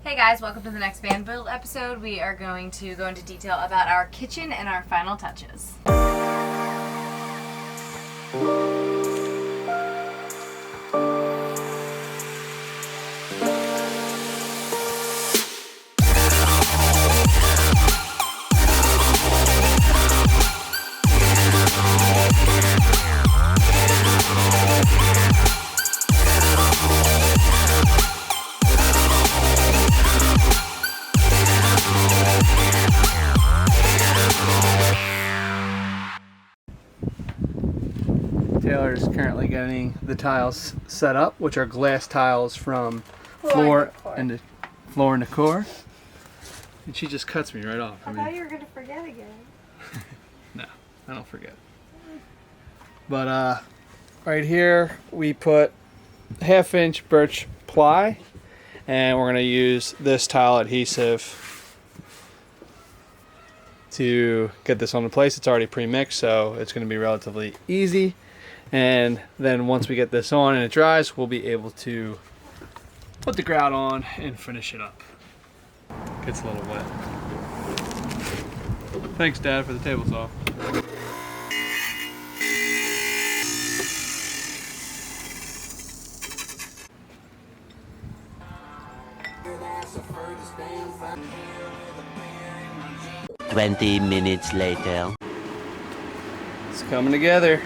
Hey guys, welcome to the next van build episode. We are going to go into detail about our kitchen and our final touches. Taylor is currently getting the tiles set up, which are glass tiles from Floor and Decor. And she just cuts me right off. I thought you were going to forget again. No, I don't forget. But right here we put 1/2-inch birch ply, and we're going to use this tile adhesive to get this on place. It's already pre-mixed, so it's going to be relatively easy. And then once we get this on and it dries, we'll be able to put the grout on and finish it up. Gets a little wet. Thanks, Dad, for the table saw. "20 minutes later." It's coming together.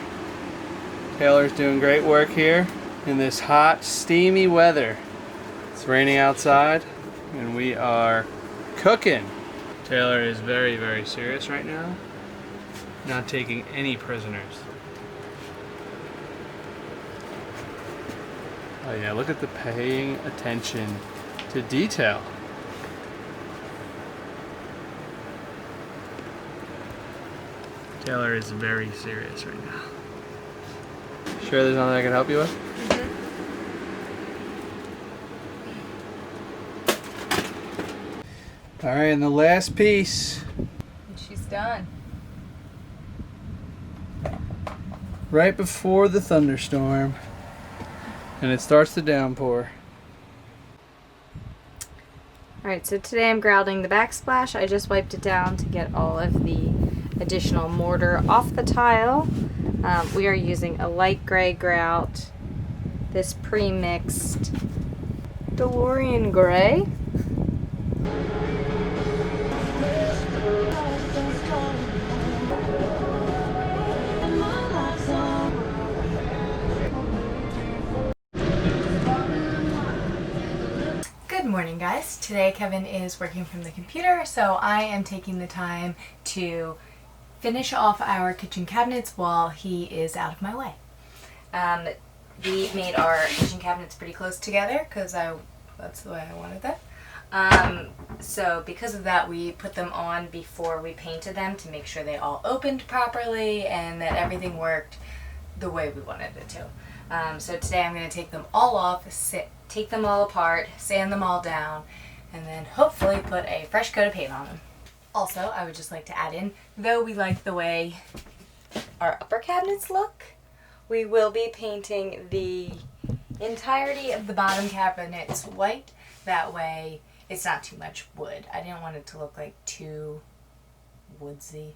Taylor's doing great work here in this hot, steamy weather. It's raining outside and we are cooking. Taylor is very, very serious right now. Not taking any prisoners. Oh yeah, look at the paying attention to detail. Taylor is very serious right now. Sure there's nothing I can help you with? Mm-hmm. All right, and the last piece. And she's done. Right before the thunderstorm. And it starts to downpour. Alright, so today I'm grouting the backsplash. I just wiped it down to get all of the additional mortar off the tile. We are using a light gray grout, this pre-mixed DeLorean gray. Good morning, guys. Today Kevin is working from the computer, so I am taking the time to finish off our kitchen cabinets while he is out of my way. We made our kitchen cabinets pretty close together because that's the way I wanted them. So because of that, we put them on before we painted them to make sure they all opened properly and that everything worked the way we wanted it to. So today I'm going to take them all off, take them all apart, sand them all down, and then hopefully put a fresh coat of paint on them. Also, I would just like to add in, though we like the way our upper cabinets look, we will be painting the entirety of the bottom cabinets white. That way it's not too much wood. I didn't want it to look like too woodsy.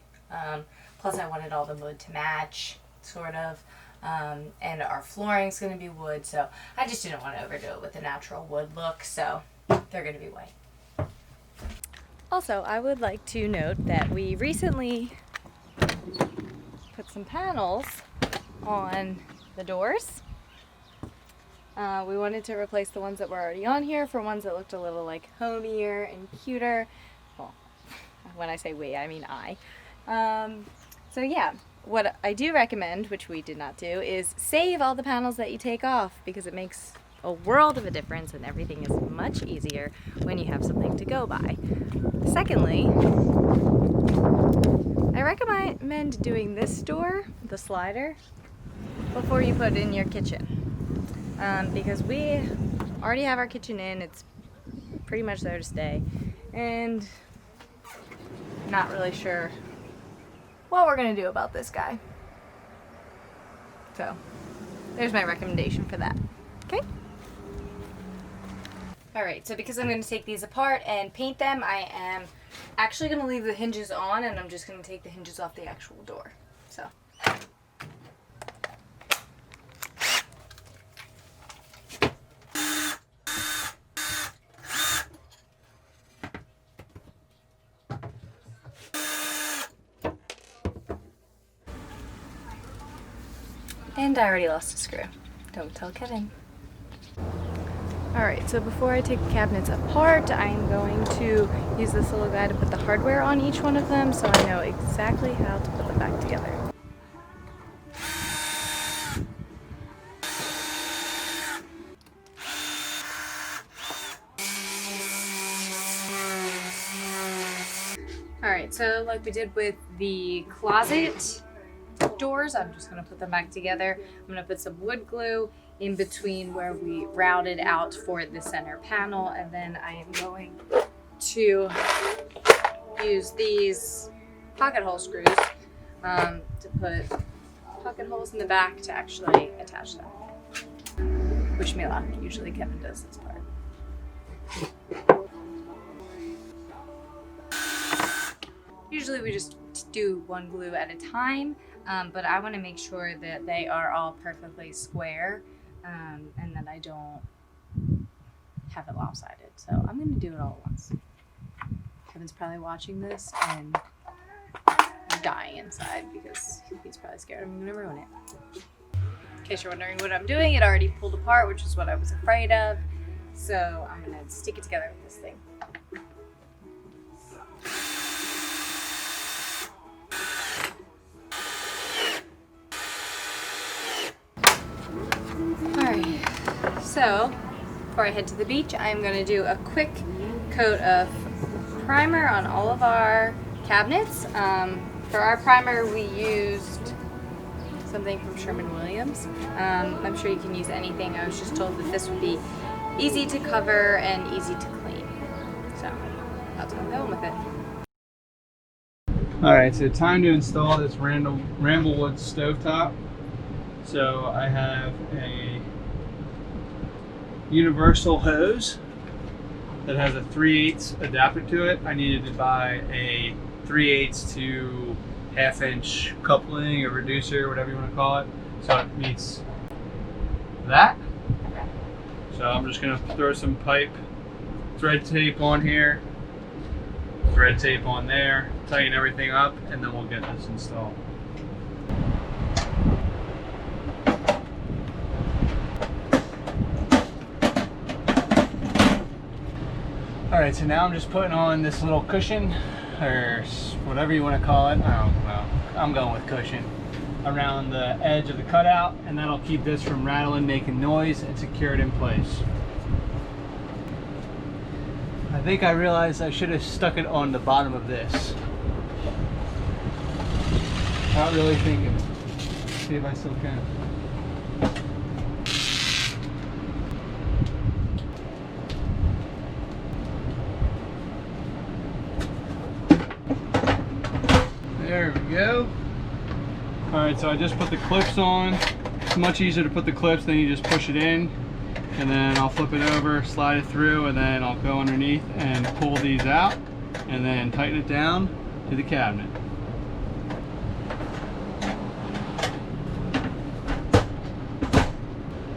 Plus I wanted all the wood to match, sort of. And our flooring's going to be wood, so I just didn't want to overdo it with the natural wood look, so they're going to be white. Also, I would like to note that we recently put some panels on the doors. We wanted to replace the ones that were already on here for ones that looked a little like homier and cuter. Well, when I say we, I mean I. So yeah, what I do recommend, which we did not do, is save all the panels that you take off because it makes a world of a difference and everything is much easier when you have something to go by. Secondly, I recommend doing this door, the slider, before you put in your kitchen. Because we already have our kitchen in, it's pretty much there to stay, and not really sure what we're gonna do about this guy. So, there's my recommendation for that. Okay? Alright, so because I'm going to take these apart and paint them, I am actually going to leave the hinges on, and I'm just going to take the hinges off the actual door. So. And I already lost a screw. Don't tell Kevin. Alright, so before I take the cabinets apart, I'm going to use this little guy to put the hardware on each one of them so I know exactly how to put them back together. Alright, so like we did with the closet doors, I'm just going to put them back together. I'm going to put some wood glue in between where we routed out for the center panel, and then I am going to use these pocket hole screws to put pocket holes in the back to actually attach them. Wish me luck. Usually Kevin does this part. Usually we just do one glue at a time, but I want to make sure that they are all perfectly square and that I don't have it lopsided. So I'm going to do it all at once. Kevin's probably watching this and dying inside because he's probably scared I'm going to ruin it. In case you're wondering what I'm doing, it already pulled apart, which is what I was afraid of. So I'm going to stick it together with this thing. Alright, so before I head to the beach, I'm going to do a quick coat of primer on all of our cabinets. For our primer, we used something from Sherwin-Williams. I'm sure you can use anything. I was just told that this would be easy to cover and easy to clean. So that's what I'm going with it. Alright, so time to install this Ramblewood stovetop. So I have a universal hose that has a 3/8 adapter to it. I needed to buy a 3/8 to 1/2 inch coupling or reducer, whatever you want to call it, so it meets that. So I'm just going to throw some pipe thread tape on here, thread tape on there, tighten everything up, and then we'll get this installed. Alright, so now I'm just putting on this little cushion, or whatever you want to call it. I don't know. I'm going with cushion around the edge of the cutout, and that'll keep this from rattling, making noise, and secure it in place. I think I realized I should have stuck it on the bottom of this. Not really thinking. See if I still can. There we go. Alright, so I just put the clips on. It's much easier to put the clips, then you just push it in, and then I'll flip it over, slide it through, and then I'll go underneath and pull these out, and then tighten it down to the cabinet.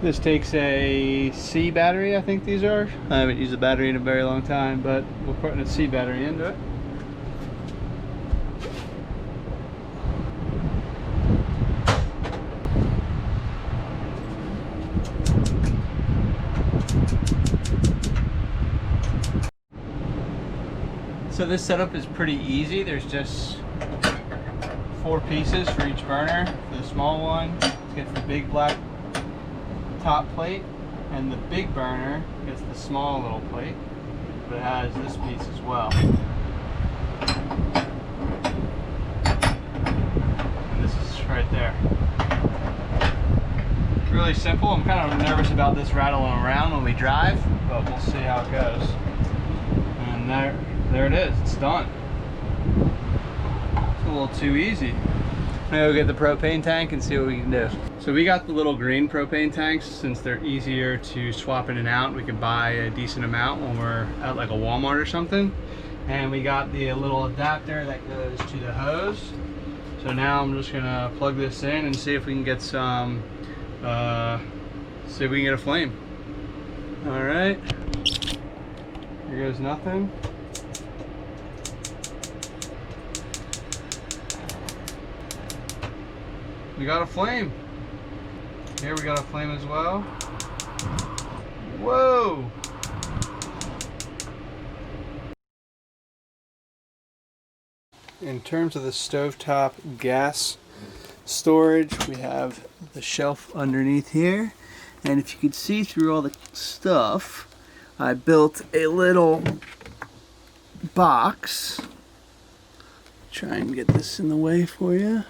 This takes a C battery, I think these are. I haven't used a battery in a very long time, but we're putting a C battery into it. So this setup is pretty easy. There's just 4 pieces for each burner. For the small one, it gets the big black top plate, and the big burner gets the small little plate, but it has this piece as well. And this is right there. Really simple. I'm kind of nervous about this rattling around when we drive, but we'll see how it goes. And there it is. It's done. It's a little too easy. Go get the propane tank and see what we can do. So we got the little green propane tanks since they're easier to swap in and out. We can buy a decent amount when we're at like a Walmart or something. And we got the little adapter that goes to the hose. So now I'm just gonna plug this in and see if we can get some, see if we can get a flame. All right, here goes nothing. We got a flame. Here we got a flame as well. Whoa! In terms of the stovetop gas storage, we have the shelf underneath here. And if you could see through all the stuff, I built a little box. Try and get this in the way for you.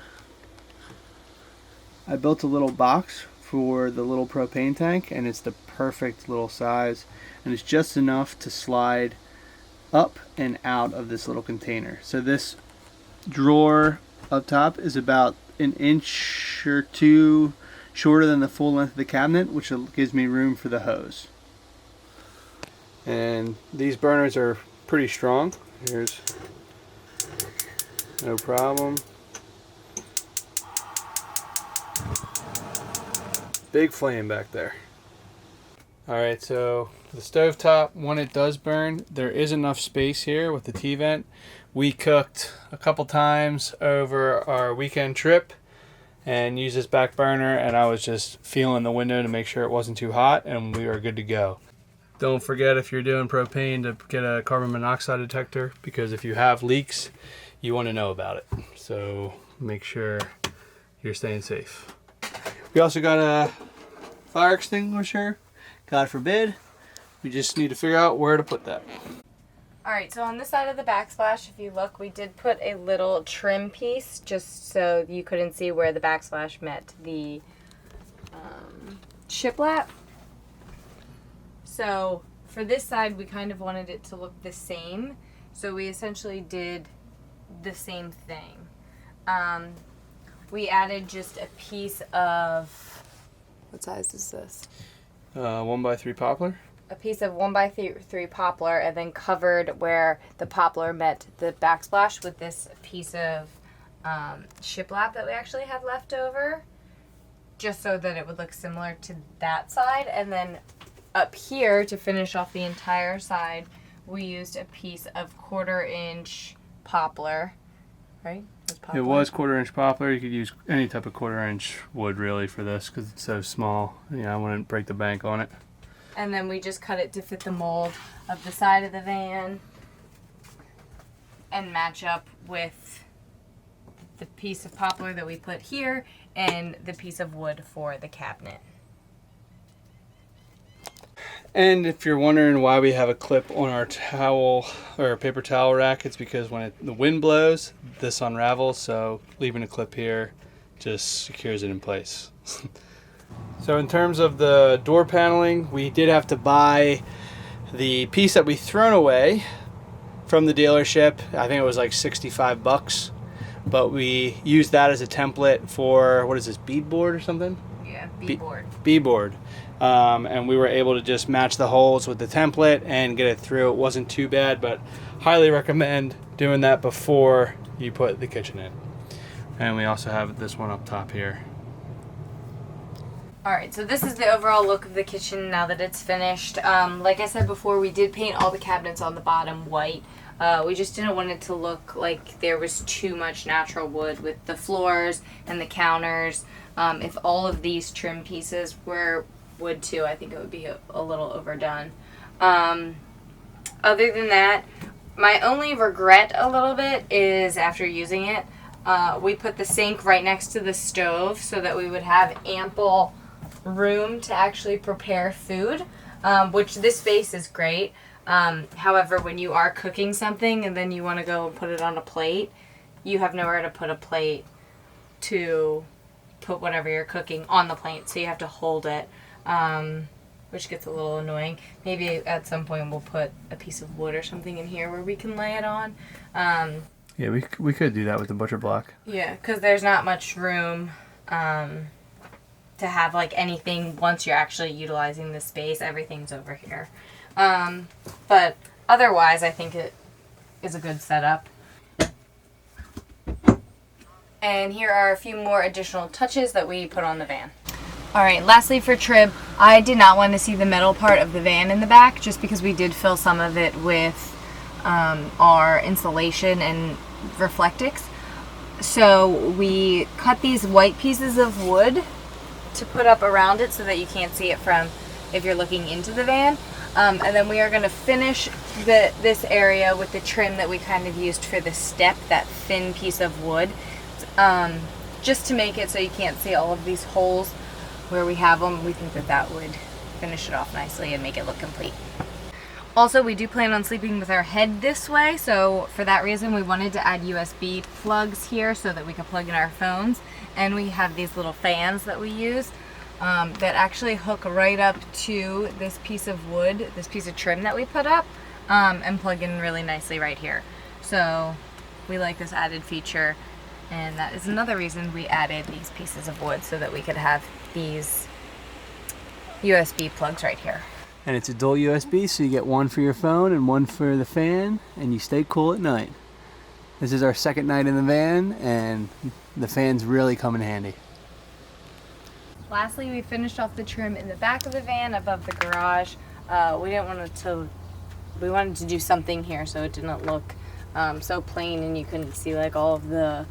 I built a little box for the little propane tank, and it's the perfect little size, and it's just enough to slide up and out of this little container. So this drawer up top is about an inch or two shorter than the full length of the cabinet, which gives me room for the hose. And these burners are pretty strong. Here's no problem. Big flame back there. Alright, so the stovetop, when it does burn, there is enough space here with the T-vent. We cooked a couple times over our weekend trip and used this back burner, and I was just feeling the window to make sure it wasn't too hot, and we are good to go. Don't forget, if you're doing propane, to get a carbon monoxide detector, because if you have leaks, you want to know about it. So make sure you're staying safe. We also got a fire extinguisher. God forbid. We just need to figure out where to put that. Alright, so on this side of the backsplash, if you look, we did put a little trim piece just so you couldn't see where the backsplash met the shiplap. So for this side, we kind of wanted it to look the same. So we essentially did the same thing. We added just a piece of, what size is this? 1x3 poplar. A piece of 1x3 poplar, and then covered where the poplar met the backsplash with this piece of shiplap that we actually had left over, just so that it would look similar to that side. And then up here, to finish off the entire side, we used a piece of 1/4-inch poplar, right? It was 1/4-inch poplar. You could use any type of 1/4-inch wood really for this because it's so small. Yeah, I wouldn't break the bank on it. And then we just cut it to fit the mold of the side of the van and match up with the piece of poplar that we put here and the piece of wood for the cabinet. And if you're wondering why we have a clip on our towel or paper towel rack, it's because when the wind blows, this unravels. So leaving a clip here just secures it in place. So in terms of the door paneling, we did have to buy the piece that we thrown away from the dealership. I think it was like 65 bucks, but we used that as a template for, what is this, beadboard or something? Yeah, beadboard. Beadboard. And we were able to just match the holes with the template and get it through. It wasn't too bad, but highly recommend doing that before you put the kitchen in. And we also have this one up top here. Alright, so this is the overall look of the kitchen now that it's finished. Like I said before, we did paint all the cabinets on the bottom white. We just didn't want it to look like there was too much natural wood with the floors and the counters. If all of these trim pieces were wood too, I think it would be a little overdone. Other than that, my only regret a little bit is after using it, we put the sink right next to the stove so that we would have ample room to actually prepare food, which this space is great. However, when you are cooking something and then you want to go and put it on a plate, you have nowhere to put a plate to put whatever you're cooking on the plate, so you have to hold it, which gets a little annoying. Maybe at some point we'll put a piece of wood or something in here where we can lay it on. Yeah, we could do that with the butcher block. Yeah, because there's not much room to have like anything once you're actually utilizing the space. Everything's over here. But otherwise, I think it is a good setup. And here are a few more additional touches that we put on the van. Alright, lastly for trim, I did not want to see the metal part of the van in the back just because we did fill some of it with our insulation and Reflectix. So we cut these white pieces of wood to put up around it so that you can't see it from if you're looking into the van. And then we are going to finish this area with the trim that we kind of used for the step, that thin piece of wood. Just to make it so you can't see all of these holes where we have them. We think that that would finish it off nicely and make it look complete. Also, we do plan on sleeping with our head this way, so for that reason we wanted to add USB plugs here so that we could plug in our phones. And we have these little fans that we use that actually hook right up to this piece of wood, this piece of trim that we put up, and plug in really nicely right here. So we like this added feature, and that is another reason we added these pieces of wood so that we could have these USB plugs right here. And it's a dual USB, so you get one for your phone and one for the fan, and you stay cool at night. This is our second night in the van, and the fans really come in handy. Lastly, we finished off the trim in the back of the van above the garage. We wanted to do something here so it didn't look so plain and you couldn't see like all of the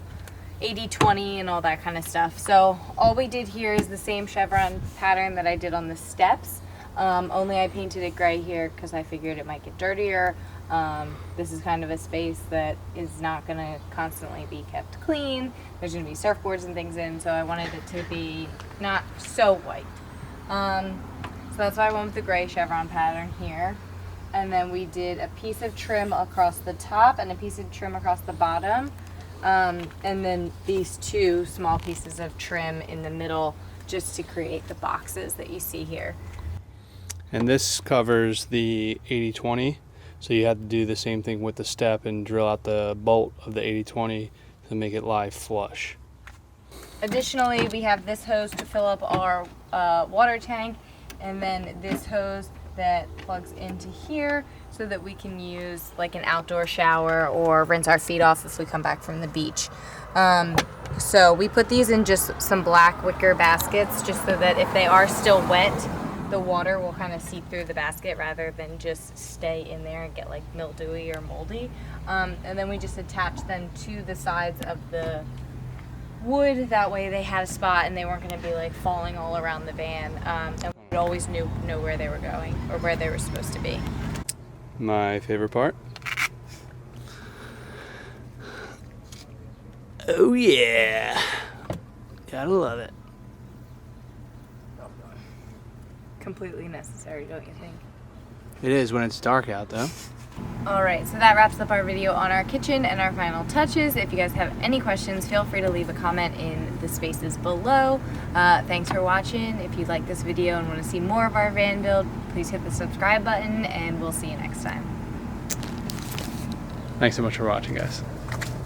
80-20 and all that kind of stuff. So all we did here is the same chevron pattern that I did on the steps. Only I painted it gray here because I figured it might get dirtier. This is kind of a space that is not going to constantly be kept clean. There's going to be surfboards and things in, so I wanted it to be not so white. So that's why I went with the gray chevron pattern here. And then we did a piece of trim across the top and a piece of trim across the bottom. And then these two small pieces of trim in the middle just to create the boxes that you see here. And this covers the 80-20, so you have to do the same thing with the step and drill out the bolt of the 80-20 to make it lie flush. Additionally, we have this hose to fill up our water tank, and then this hose that plugs into here so that we can use like an outdoor shower or rinse our feet off if we come back from the beach. So we put these in just some black wicker baskets just so that if they are still wet, the water will kind of seep through the basket rather than just stay in there and get like mildewy or moldy. And then we just attach them to the sides of the wood. That way they had a spot and they weren't going to be like falling all around the van. And we always know where they were going or where they were supposed to be. My favorite part. Oh yeah, gotta love it. Completely necessary, don't you think? It is when it's dark out though. Alright, so that wraps up our video on our kitchen and our final touches. If you guys have any questions, feel free to leave a comment in the spaces below. Thanks for watching. If you like this video and want to see more of our van build, please hit the subscribe button and we'll see you next time. Thanks so much for watching, guys.